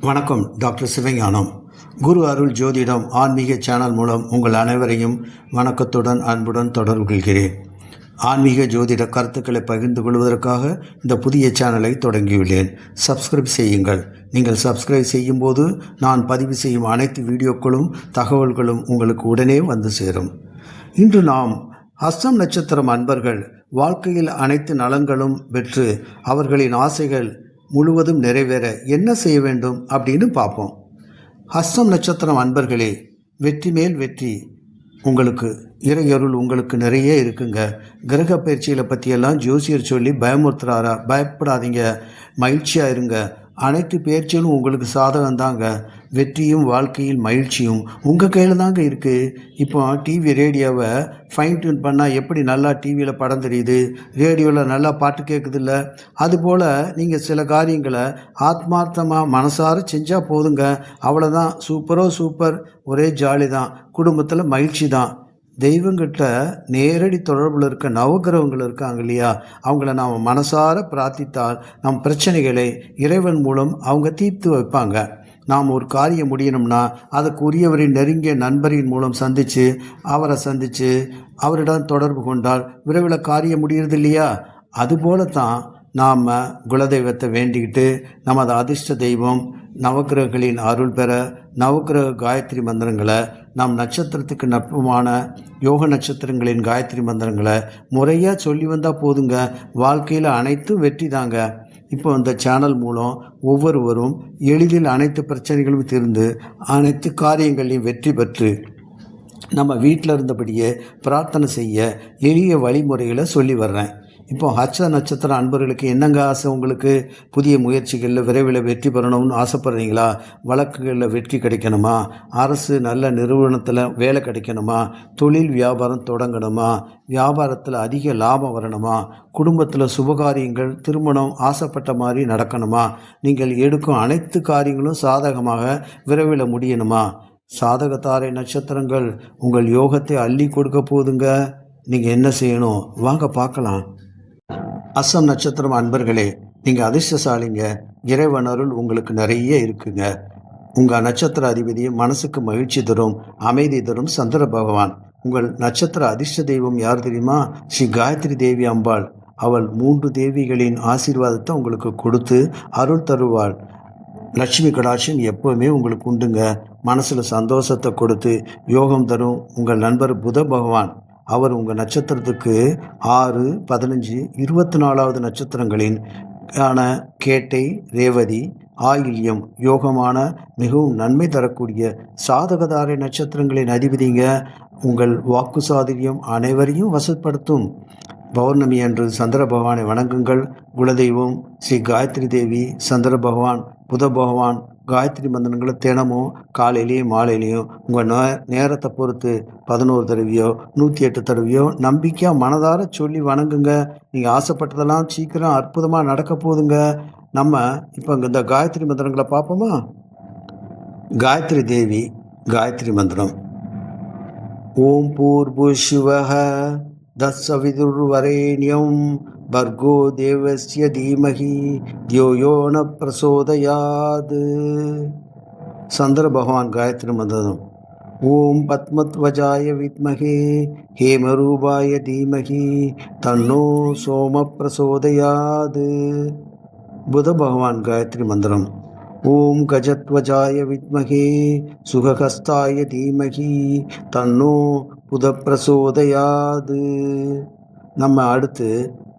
வணக்கம். டாக்டர் சிவஞானம். குரு அருள் ஜோதிடம் ஆன்மீக சேனல் மூலம் உங்கள் அனைவரையும் வணக்கத்துடன் அன்புடன் தொடர்பு கொள்கிறேன். ஆன்மீக ஜோதிட கருத்துக்களை பகிர்ந்து கொள்வதற்காக இந்த புதிய சேனலை தொடங்கியுள்ளேன். சப்ஸ்கிரைப் செய்யுங்கள். நீங்கள் சப்ஸ்கிரைப் செய்யும் போது நான் பதிவு செய்யும் அனைத்து வீடியோக்களும் தகவல்களும் உங்களுக்கு உடனே வந்து சேரும். இன்று நாம் ஹஸ்தம் நட்சத்திரம் அன்பர்கள் வாழ்க்கையில் அனைத்து நலன்களும் பெற்று அவர்களின் ஆசைகள் முழுவதும் நிறைவேற என்ன செய்ய வேண்டும் அப்படின்னு பார்ப்போம். ஹஸ்தம் நட்சத்திரம் அன்பர்களே, வெற்றி மேல் வெற்றி உங்களுக்கு, இறையருள் உங்களுக்கு நிறைய இருக்குங்க. கிரக பயிற்சிகளை பற்றியெல்லாம் ஜோசியர் சொல்லி பயமுறுத்துறாரா? பயப்படாதீங்க, மகிழ்ச்சியாக இருங்க. அனைத்து பயிற்சிகளும் உங்களுக்கு சாதகம் தாங்க. வெற்றியும் வாழ்க்கையில் மகிழ்ச்சியும் உங்கள் கையில் தாங்க இருக்குது. இப்போ டிவி ரேடியோவை ஃபைன் டியூன் பண்ணால் எப்படி நல்லா டிவியில் படம் தெரியுது, ரேடியோவில் நல்லா பாட்டு கேட்குதில்ல, அதுபோல் நீங்கள் சில காரியங்களை ஆத்மார்த்தமாக மனசார செஞ்சால் போதுங்க. அவ்வளோதான். சூப்பர், ஒரே ஜாலி தான், குடும்பத்தில் மகிழ்ச்சி தான். தெய்வங்கிட்ட நேரடி தொடர்பில் இருக்க நவகிரகங்கள் இருக்காங்க இல்லையா, அவங்கள நாம் மனசார பிரார்த்தித்தால் நம் பிரச்சனைகளை இறைவன் மூலம் அவங்க தீர்த்து வைப்பாங்க. நாம் ஒரு காரியம் முடியணும்னா அதுக்குரியவரின் நெருங்கிய நண்பரின் மூலம் அவரை சந்தித்து அவரிடம் தொடர்பு கொண்டால் விரைவில் காரியம் முடியறது இல்லையா? அதுபோல தான் நாம் குலதெய்வத்தை வேண்டிக்கிட்டு நமது அதிர்ஷ்ட தெய்வம் நவக்கிரகங்களின் அருள் பெற நவக்கிரக காயத்ரி மந்திரங்களை, நம் நட்சத்திரத்துக்கு நட்புமான யோக நட்சத்திரங்களின் காயத்ரி மந்திரங்களை முறையாக சொல்லி வந்தால் போதுங்க. வாழ்க்கையில் அனைத்தும் வெற்றி தாங்க. இப்போ இந்த சேனல் மூலம் ஒவ்வொருவரும் எளிதில் அனைத்து பிரச்சனைகளும் தீர்ந்து அனைத்து காரியங்களையும் வெற்றி பெற்று நம்ம வீட்டில் இருந்தபடியே பிரார்த்தனை செய்ய எளிய வழிமுறைகளை சொல்லி வர்றேன். இப்போ ஹஸ்த நட்சத்திர அன்பர்களுக்கு என்னங்க ஆசை? உங்களுக்கு புதிய முயற்சிகளில் விரைவில் வெற்றி பெறணும்னு ஆசைப்படுறீங்களா? வழக்குகளில் வெற்றி கிடைக்கணுமா? அரசு நல்ல நிறுவனத்தில் வேலை கிடைக்கணுமா? தொழில் வியாபாரம் தொடங்கணுமா? வியாபாரத்தில் அதிக லாபம் வரணுமா? குடும்பத்தில் சுபகாரியங்கள், திருமணம் ஆசைப்பட்ட மாதிரி நடக்கணுமா? நீங்கள் எடுக்கும் அனைத்து காரியங்களும் சாதகமாக விரைவில் முடியணுமா? சாதகத்தாரை நட்சத்திரங்கள் உங்கள் யோகத்தை அள்ளி கொடுக்க போதுங்க. நீங்கள் என்ன செய்யணும் வாங்க பார்க்கலாம். அஸ்தம் நட்சத்திரம் அன்பர்களே, நீங்கள் அதிர்ஷ்டசாலிங்க. இறைவன் அருள் உங்களுக்கு நிறைய இருக்குங்க. உங்கள் நட்சத்திர அதிபதி மனசுக்கு மகிழ்ச்சி தரும், அமைதி தரும் சந்திர பகவான். உங்கள் நட்சத்திர அதிர்ஷ்ட தெய்வம் யார் தெரியுமா? ஸ்ரீ காயத்ரி தேவி அம்பாள். அவள் 3 தேவிகளின் ஆசீர்வாதத்தை உங்களுக்கு கொடுத்து அருள் தருவாள். லட்சுமி கடாட்சியம் எப்போவுமே உங்களுக்கு உண்டுங்க. மனசில் சந்தோஷத்தை கொடுத்து யோகம் தரும் உங்கள் நண்பர் புத பகவான். அவர் உங்கள் நட்சத்திரத்துக்கு 6, 15, 24வது நட்சத்திரங்களின் கேட்டை, ரேவதி, ஆயில்யம் யோகமான மிகவும் நன்மை தரக்கூடிய சாதகதாரை நட்சத்திரங்களின் அதிபதிங்க. உங்கள் வாக்கு சாதுரியம் அனைவரையும் வசப்படுத்தும். பௌர்ணமி அன்று சந்திர பகவானை வணங்குங்கள். குலதெய்வம் ஸ்ரீ காயத்ரி தேவி, சந்திர பகவான், புத பகவான். காயத்ரி மந்திரங்களை தினமும் காலையிலையும் மாலையிலையும் உங்கள் நேரத்தை பொறுத்து 11 தடவையோ 108 தடவையோ நம்பிக்கையாக மனதார சொல்லி வணங்குங்க. நீங்கள் ஆசைப்பட்டதெல்லாம் சீக்கிரம் அற்புதமாக நடக்க போகுதுங்க. நம்ம இப்போ இந்த காயத்ரி மந்திரங்களை பார்ப்போமா? காயத்ரி தேவி காயத்ரி மந்திரம். ஓம் பூர்புஷ்வஹ தத்சவிதுர்வரேண்யம் பர்கோ தேவஸ்ய தீமஹி தியோ யோ ந பிரசோதயாத். சந்திர பகவான் காயத்ரி மந்திரம். ஓம் பத்மத்வஜாய வித்மஹே ஹேமரூபாய தீமஹி தன்னோ சோம பிரசோதயாத். புத பகவான் காயத்ரி மந்திரம். ஓம் கஜத்வஜாய வித்மஹே சுகஹஸ்தாய தீமஹி தன்னோ புத பிரசோதயாது. நம்ம அடுத்து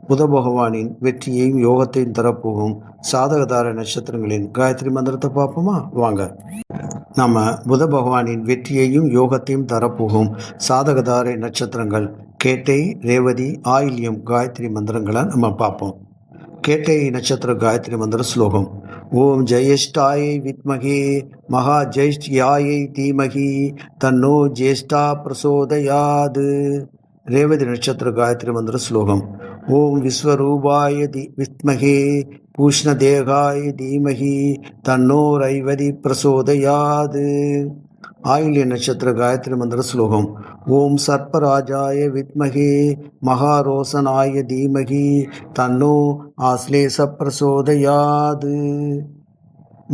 புத பகவானின் வெற்றியையும் யோகத்தையும் தரப்போகும் சாதகதார நட்சத்திரங்களின் காயத்ரி மந்திரத்தை பார்ப்போமா? வாங்க. நம்ம புத பகவானின் வெற்றியையும் யோகத்தையும் தரப்போகும் சாதகதார நட்சத்திரங்கள் கேட்டை, ரேவதி, ஆயில்யம் காயத்ரி மந்திரங்களை நம்ம பார்ப்போம். கேட்டை நட்சத்திர காயத்ரி மந்திர ஸ்லோகம். ஓம் ஜெயஷ்டாயை வித்மகே மகா ஜெயஷ்யாயை தீமகி தன்னோ ஜேஷ்டா பிரசோதயாது. ரேவதி நட்சத்திர காயத்ரி மந்திர ஸ்லோகம். ஓம் விஸ்வரூபாய வித்மகே பூஷ்ணதேகாய தீமகி தன்னோ ரைவதி பிரசோதயாது. ஆயில்ய நட்சத்திர காயத்ரி மந்திர ஸ்லோகம். ஓம் சர்ப்பராஜாய வித்மகே மகாரோசனாய தீமகி தன்னோ ஆஸ்லேஷ பிரசோதயாது.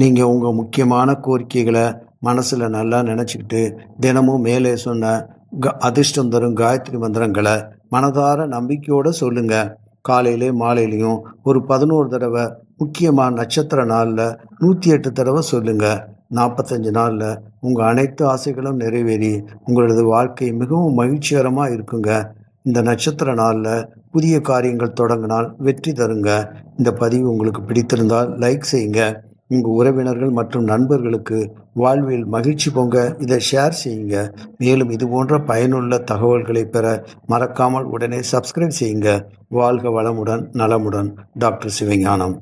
நீங்கள் உங்கள் முக்கியமான கோரிக்கைகளை மனசில் நல்லா நினச்சிக்கிட்டு தினமும் மேலே சொன்ன அதிர்ஷ்டம் தரும் காயத்ரி மந்திரங்களை மனதார நம்பிக்கையோடு சொல்லுங்கள். காலையிலே மாலையிலையும் ஒரு 11 தடவை, முக்கியமாக நட்சத்திர நாளில் 108 தடவை சொல்லுங்கள். 45 நாளில் உங்கள் அனைத்து ஆசைகளும் நிறைவேறி உங்களது வாழ்க்கை மிகவும் மகிழ்ச்சிகரமாக இருக்குங்க. இந்த நட்சத்திர நாளில் புதிய காரியங்கள் தொடங்கினால் வெற்றி தருங்க. இந்த பதிவு உங்களுக்கு பிடித்திருந்தால் லைக் செய்யுங்க. உங்கள் உறவினர்கள் மற்றும் நண்பர்களுக்கு வாழ்வில் மகிழ்ச்சி பொங்க இதை ஷேர் செய்யுங்க. மேலும் இது போன்ற பயனுள்ள தகவல்களை பெற மறக்காமல் உடனே சப்ஸ்கிரைப் செய்யுங்க. வாழ்க வளமுடன், நலமுடன். டாக்டர் சிவஞானம்.